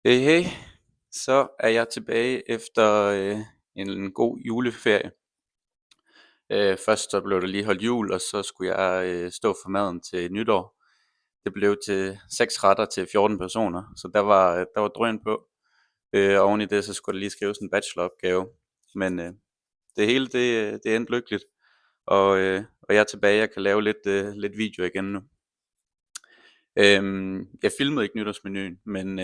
Hey, hey, så er jeg tilbage efter en god juleferie. Først så blev der lige holdt jul, og så skulle jeg stå for maden til nytår. Det blev til 6 retter til 14 personer, så der var drøn på. Og oven i det, så skulle der lige skrives en bacheloropgave. Men det hele, det endte lykkeligt, og jeg er tilbage. Jeg kan lave lidt video igen nu. Jeg filmede ikke nytårsmenuen, men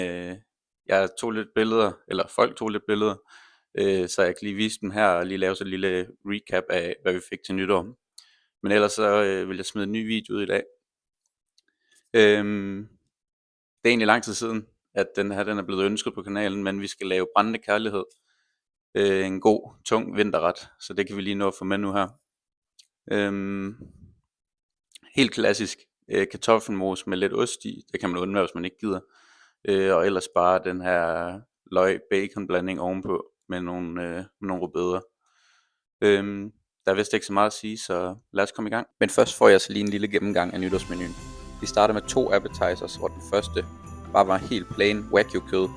jeg tog lidt billeder, eller folk tog lidt billeder, så jeg kan lige vise dem her og lige lave så et lille recap af, hvad vi fik til nytår. Men ellers så vil jeg smide en ny video ud i dag. Det er egentlig lang tid siden, at den er blevet ønsket på kanalen, men vi skal lave brændende kærlighed. En god, tung vinterret, så det kan vi lige nå at få med nu her. Helt klassisk kartoffelmos med lidt ost i. Det kan man undvære, hvis man ikke gider. Og ellers bare den her løg-bacon blanding ovenpå med nogle rødbeder. Der er vist ikke så meget at sige, så lad os komme i gang. Men først får jeg så lige en lille gennemgang af nytårsmenuen. Vi starter med 2 appetizers, hvor den første bare var helt plain wagyu kød.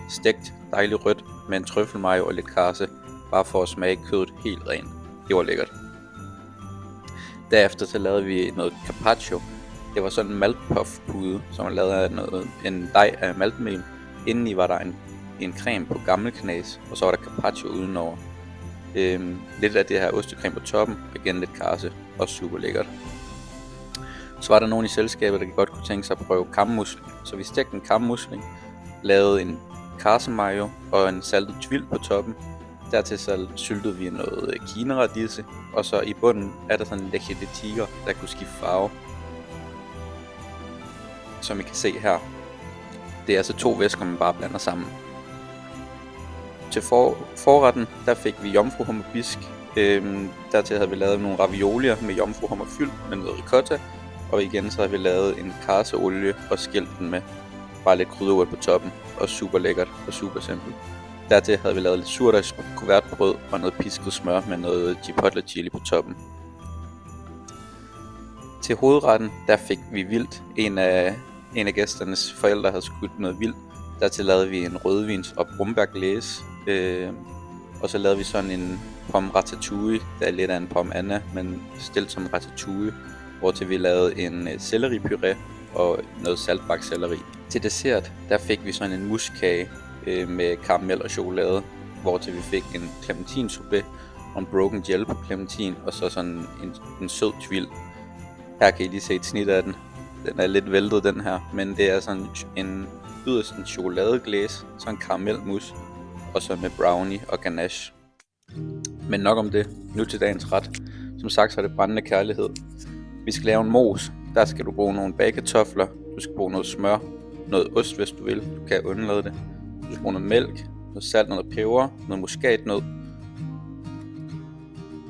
Stegt, dejligt rødt med en trøffelmayo og lidt karse, bare for at smage kødet helt rent. Det var lækkert. Derefter så lavede vi noget carpaccio. Det var sådan en maltpuffpude, som var lavet af en dej af maltmel. Indeni var der en creme på gammelknæs, og så var der carpaccio udenover. Lidt af det her ostecreme på toppen, igen lidt karse, og super lækkert. Så var der nogen i selskabet, der godt kunne tænke sig at prøve kammusling. Så vi stegte en kammusling, lavede en karsemayo og en saltet tvil på toppen. Dertil så syltede vi noget kinaradisse, og så i bunden er der sådan en leche de tigre, der kunne skifte farve. Som I kan se her. Det er altså 2 væsker, man bare blander sammen. Til forretten, der fik vi jomfruhummer bisk. Dertil havde vi lavet nogle raviolier med jomfruhummer fyldt med noget ricotta. Og igen så havde vi lavet en karseolie og skilt den med bare lidt krydderurt på toppen. Og super lækkert og super simpelt. Dertil havde vi lavet lidt surdejs kuvertbrød og noget pisket smør med noget chipotle chili på toppen. Til hovedretten, der fik vi vildt. En af gæsternes forældre havde skudt noget vildt. Dertil lavede vi en rødvins- og brumbærglæs. Og så lavede vi sådan en pomme ratatouille. Der er lidt af en pomme Anna, men stillet som ratatouille. Hvortil vi lavede en selleripuré og noget saltbagt selleri. Til dessert, der fik vi sådan en muskage med karamel og chokolade. Hvortil vi fik en clementinsorbet og en broken gel på clementin. Og så sådan en sød tvil. Her kan I lige se et snit af den. Den er lidt væltet, den her, men det er sådan en yderst en chokoladeglæs, så en karamelmus, og så med brownie og ganache. Men nok om det. Nu til dagens ret. Som sagt, så er det brændende kærlighed. Vi skal lave en mos. Der skal du bruge nogle bagkartofler. Du skal bruge noget smør, noget ost, hvis du vil. Du kan undlade det. Du skal bruge noget mælk, noget salt, noget peber, noget muskatnød.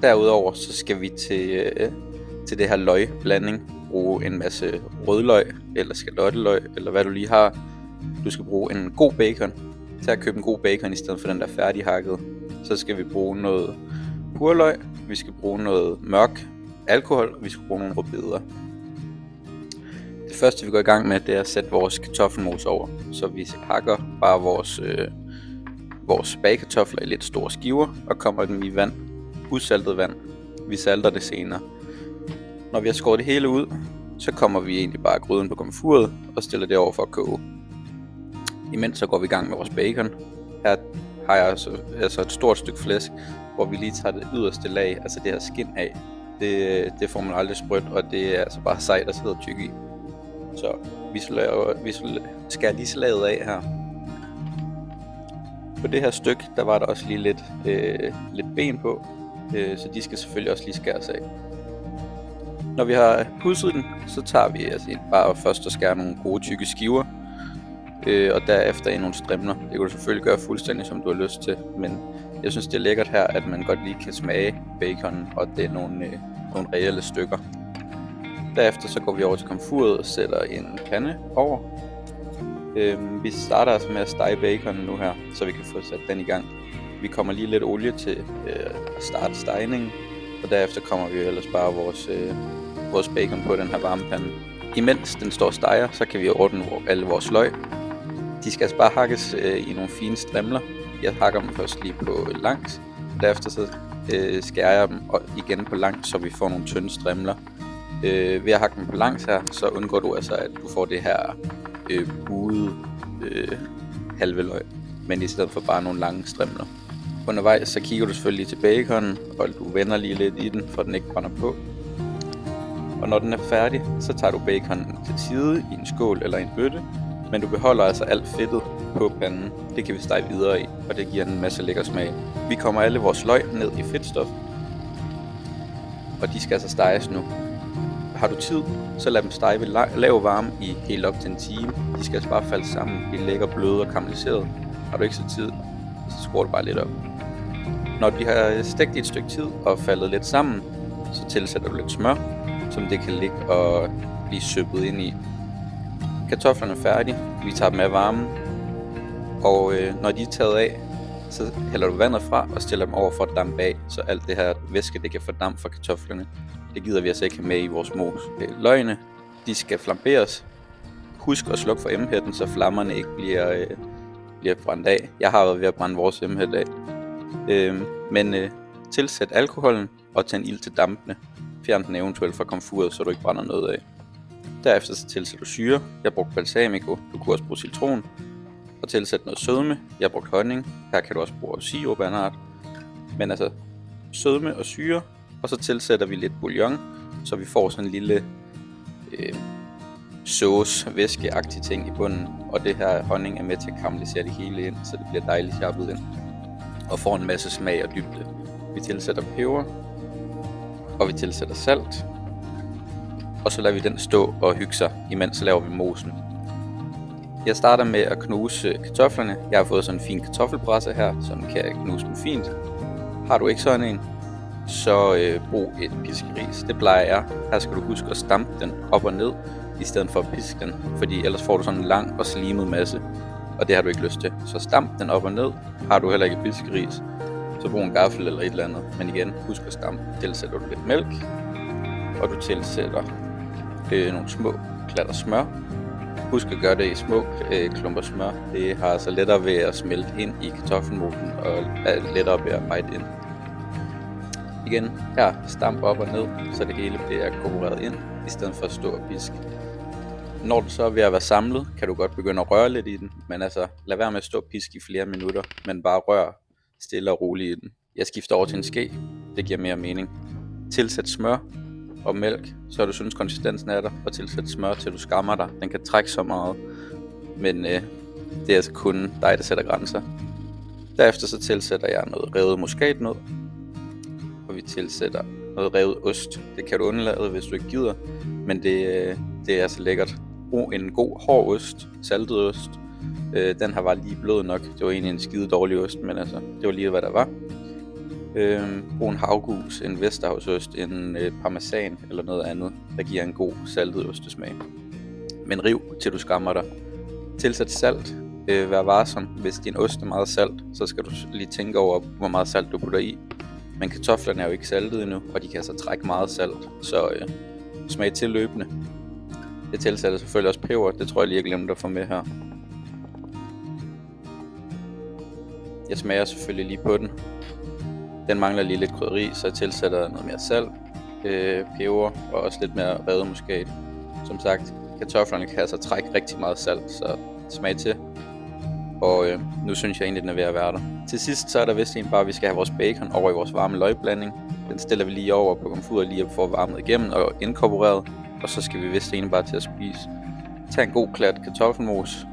Derudover så skal vi til det her løgblanding bruge en masse rødløg eller skalotteløg eller hvad du lige har. Du skal bruge en god bacon. Til at købe en god bacon i stedet for den der færdighakket. Så skal vi bruge noget purløg. Vi skal bruge noget mørk alkohol, og vi skal bruge nogle rødbeder. Det første vi går i gang med, det er at sætte vores kartoffelmos over. Så vi hakker bare vores bagkartofler i lidt store skiver og kommer dem i vand. Usaltet vand. Vi salter det senere. Når vi har skåret det hele ud, så kommer vi egentlig bare gryden på komfuret og stiller det over for at koge. Imens så går vi i gang med vores bacon. Her har jeg altså et stort stykke flæsk, hvor vi lige tager det yderste lag, altså det her skin af. Det får man aldrig sprødt, og det er altså bare sejt at sidde og tykke i. Så vi skærer lige slaget af her. På det her stykke, der var der også lige lidt ben på, så de skal selvfølgelig også lige skæres af. Når vi har pudset den, så tager vi altså bare først og skærer nogle gode tykke skiver, og derefter i nogle strimler. Det kan du selvfølgelig gøre fuldstændig som du har lyst til, men jeg synes det er lækkert her, at man godt lige kan smage bacon, og det er nogle reelle stykker. Derefter så går vi over til komfuret og sætter en pande over. Vi starter altså med at stege bacon nu her, så vi kan få sat den i gang. Vi kommer lige lidt olie til at starte stegningen, og derefter kommer vi ellers bare vores bacon på den her varmepande. Imens den står og steger, så kan vi ordne alle vores løg. De skal altså bare hakkes i nogle fine strimler. Jeg hakker dem først lige på langs. Derefter så skærer jeg dem igen på langs, så vi får nogle tynde strimler. Ved at hakke dem på langs her, så undgår du altså, at du får det her buede halve løg, men i stedet for bare nogle lange strimler. Undervejs så kigger du selvfølgelig til baconen, og du vender lige lidt i den, for den ikke brænder på. Og når den er færdig, så tager du baconen til side i en skål eller en bøtte, men du beholder altså alt fedtet på panden. Det kan vi stege videre i, og det giver en masse lækker smag. Vi kommer alle vores løg ned i fedtstof, og de skal altså steges nu. Har du tid, så lad dem stege ved lav varme i helt op til en time. De skal altså bare falde sammen, blive lækker bløde og karamelliseret. Har du ikke så tid, så skruer du bare lidt op. Når de har stegt i et stykke tid og faldet lidt sammen, så tilsætter du lidt smør, som det kan ligge og blive søbet ind i. Kartoflerne er færdige, vi tager dem af varmen, og når de er taget af, så hælder du vandet fra og stiller dem over for at dampe af, så alt det her væske det kan fordampe fra kartoflerne. Det gider vi altså ikke have med i vores mos. Løgene, de skal flamberes. Husk at slukke for emhætten, så flammerne ikke bliver brændt af. Jeg har været ved at brænde vores emhæt af. Men tilsæt alkoholen og tænd ild til dampene. Fjern den eventuelt fra komfuret, så du ikke brænder noget af. Derefter så tilsæt du syre. Jeg brugte balsamico, du kunne også bruge citron. Og tilsæt noget sødme. Jeg har brugt honning. Her kan du også bruge sirup af en art. Men altså sødme og syre. Og så tilsætter vi lidt bouillon, så vi får sådan en lille sauce-væskeagtig ting i bunden. Og det her honning er med til at karamellisere det hele ind, så det bliver dejligt sharpet ind. Og får en masse smag og dybde. Vi tilsætter peber, og vi tilsætter salt. Og så lader vi den stå og hygge sig, imens så laver vi mosen. Jeg starter med at knuse kartoflerne. Jeg har fået sådan en fin kartoffelbrasse her, som kan knuse dem fint. Har du ikke sådan en, så brug et piskeris. Det plejer jeg. Her skal du huske at stampe den op og ned, i stedet for at piske den, fordi ellers får du sådan en lang og slimet masse, og det har du ikke lyst til. Så stamp den op og ned. Har du heller ikke et piskeris, så brug en gaffel eller et eller andet. Men igen, husk at stampe. Tilsætter du lidt mælk, og du tilsætter nogle små klatter smør. Husk at gøre det i små klumper smør. Det har altså lettere ved at smelte ind i kartoffelmosen, og er lettere ved at bide ind. Igen, her stamp op og ned, så det hele bliver inkorporeret ind, i stedet for at stå og piske. Når du så er ved at være samlet, kan du godt begynde at røre lidt i den, men altså lad være med at stå og piske i flere minutter, men bare rør stille og roligt i den. Jeg skifter over til en ske, det giver mere mening. Tilsæt smør og mælk, så du synes konsistensen er der, og tilsæt smør til du skammer dig. Den kan trække så meget, men det er altså kun dig, der sætter grænser. Derefter så tilsætter jeg noget revet muskatnød, og vi tilsætter noget revet ost. Det kan du undlade, hvis du ikke gider, men det er altså lækkert. Brug en god hård ost, saltet ost. Den her var lige blød nok. Det var egentlig en skide dårlig ost, men altså, det var lige hvad der var. Brug en havgus, en Vesterhavsost, en parmesan eller noget andet, der giver en god saltet ostesmag. Men riv til du skammer dig. Tilsæt salt. Vær varsom. Hvis din ost er meget salt, så skal du lige tænke over, hvor meget salt du putter i. Men kartoflerne er jo ikke saltet endnu, og de kan altså trække meget salt, så smag til løbende. Jeg tilsætter selvfølgelig også peber, det tror jeg lige jeg glemte at få med her. Jeg smager selvfølgelig lige på den. Den mangler lige lidt krydderi, så jeg tilsætter noget mere salt, peber og også lidt mere revet muskat. Som sagt, kartoflerne kan altså trække rigtig meget salt, så smag til. Og nu synes jeg egentlig, den er ved at være der. Til sidst så er der vist egentlig bare, at vi skal have vores bacon over i vores varme løgblanding. Den stiller vi lige over på komfuret, lige at få varmet igennem og inkorporeret. Og så skal vi vist egentlig bare til at spise. Tag en god klat kartoffelmos,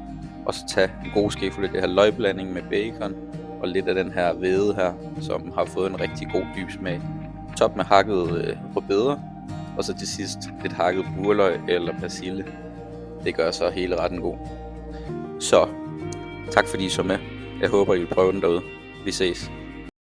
og så tag en god skefuld af det her løgblanding med bacon. Og lidt af den her hvede her, som har fået en rigtig god dyb smag. Top med hakket rødbeder, og så til sidst lidt hakket burløg eller persille. Det gør så hele retten god. Så tak fordi I så med. Jeg håber I vil prøve den derude. Vi ses.